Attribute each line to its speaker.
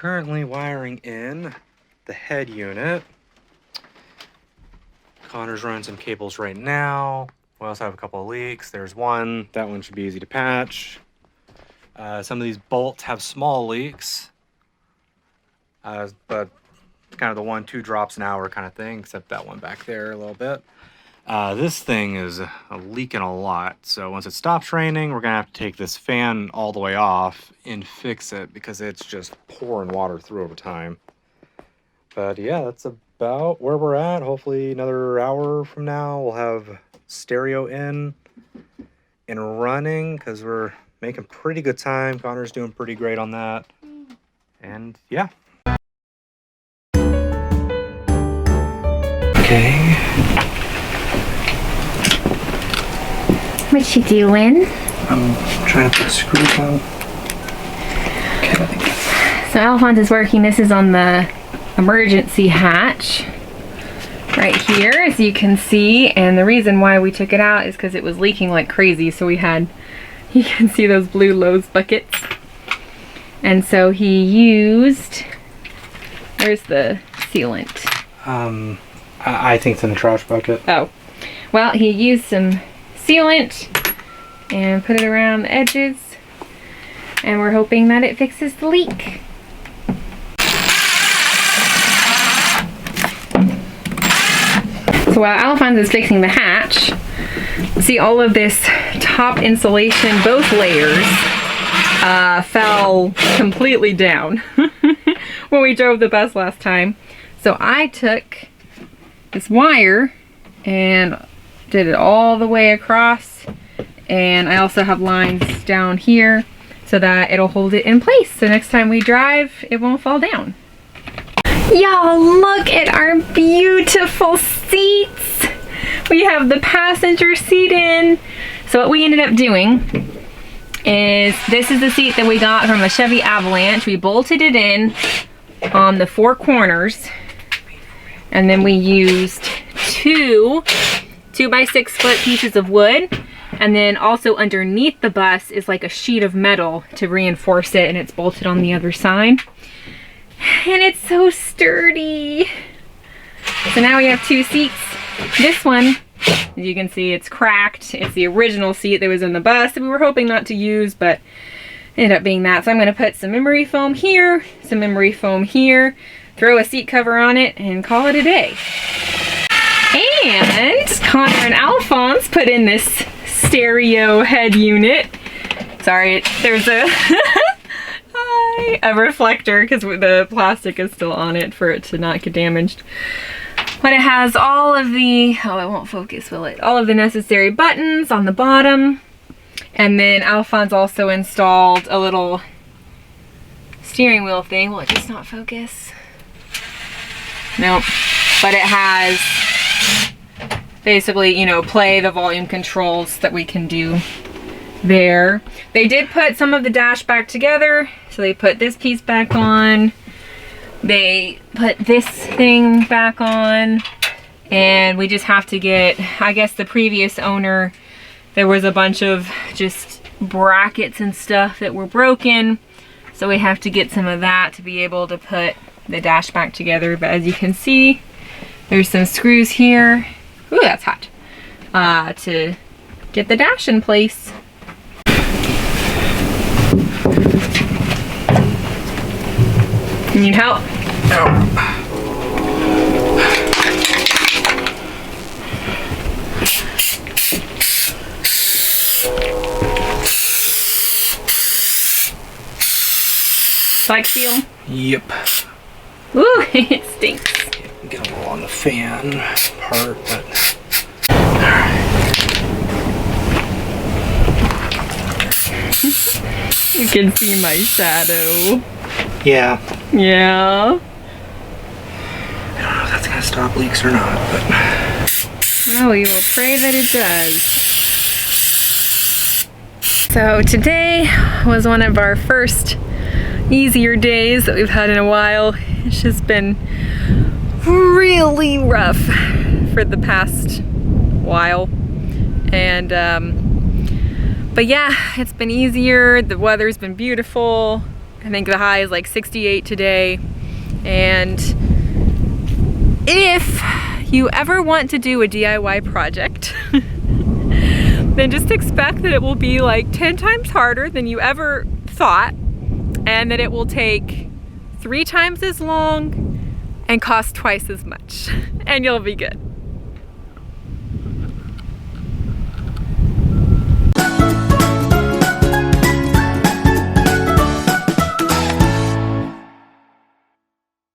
Speaker 1: currently wiring in the head unit. Connor's running some cables right now. We also have a couple of leaks. There's one. That one should be easy to patch. Some of these bolts have small leaks, but kind of the 1-2 drops an hour kind of thing, except that one back there a little bit. This thing is leaking a lot, so once it stops raining, we're gonna have to take this fan all the way off and fix it because it's just pouring water through over time. But yeah, that's about where we're at. Hopefully another hour from now we'll have stereo in and running because we're making pretty good time. Connor's doing pretty great on that. And yeah. Okay.
Speaker 2: What you doing?
Speaker 1: I'm trying to put screws on. Okay.
Speaker 2: So Alphonse is working. This is on the emergency hatch right here, as you can see. And the reason why we took it out is because it was leaking like crazy. So we had, you can see those blue Lowe's buckets. And so he used, where's the sealant?
Speaker 1: I think it's in the trash bucket.
Speaker 2: Oh, well, he used some sealant and put it around the edges, and we're hoping that it fixes the leak. So while Alphonse is fixing the hatch, see all of this top insulation, both layers, fell completely down when we drove the bus last time. So I took this wire and did it all the way across, and I also have lines down here so that it'll hold it in place, so next time we drive it won't fall down. Y'all, look at our beautiful seats. We have the passenger seat in. So what we ended up doing is, this is the seat that we got from a Chevy Avalanche. We bolted it in on the 4 corners, and then we used 2 2x6 foot pieces of wood, and then also underneath the bus is like a sheet of metal to reinforce it, and it's bolted on the other side. And it's so sturdy. So now we have 2 seats. This one, as you can see, it's cracked. It's the original seat that was in the bus that we were hoping not to use, but it ended up being that. So I'm gonna put some memory foam here, some memory foam here, throw a seat cover on it, and call it a day. And Connor and Alphonse put in this stereo head unit. Sorry, there's a a reflector because the plastic is still on it for it to not get damaged. But it has all of the, oh, it won't focus, will it? All of the necessary buttons on the bottom. And then Alphonse also installed a little steering wheel thing. Will it just not focus? Nope. But it has basically, you know, play the volume controls that we can do there. They did put some of the dash back together. So they put this piece back on. They put this thing back on. And we just have to get, I guess the previous owner, there was a bunch of just brackets and stuff that were broken. So we have to get some of that to be able to put the dash back together. But as you can see, there's some screws here. Ooh, that's hot. To get the dash in place. Need help?
Speaker 1: No.
Speaker 2: Like seal?
Speaker 1: Yep.
Speaker 2: Ooh, it stinks.
Speaker 1: Get a little on the fan part, but alright.
Speaker 2: You can see my shadow.
Speaker 1: Yeah.
Speaker 2: Yeah.
Speaker 1: I don't know if that's gonna stop leaks or not, but
Speaker 2: oh, we will pray that it does. So today was one of our first easier days that we've had in a while. It's just been really rough for the past while, and but yeah, it's been easier. The weather's been beautiful. I think the high is like 68 today. And if you ever want to do a DIY project, then just expect that it will be like 10 times harder than you ever thought, and that it will take 3 times as long and cost twice as much, and you'll be good.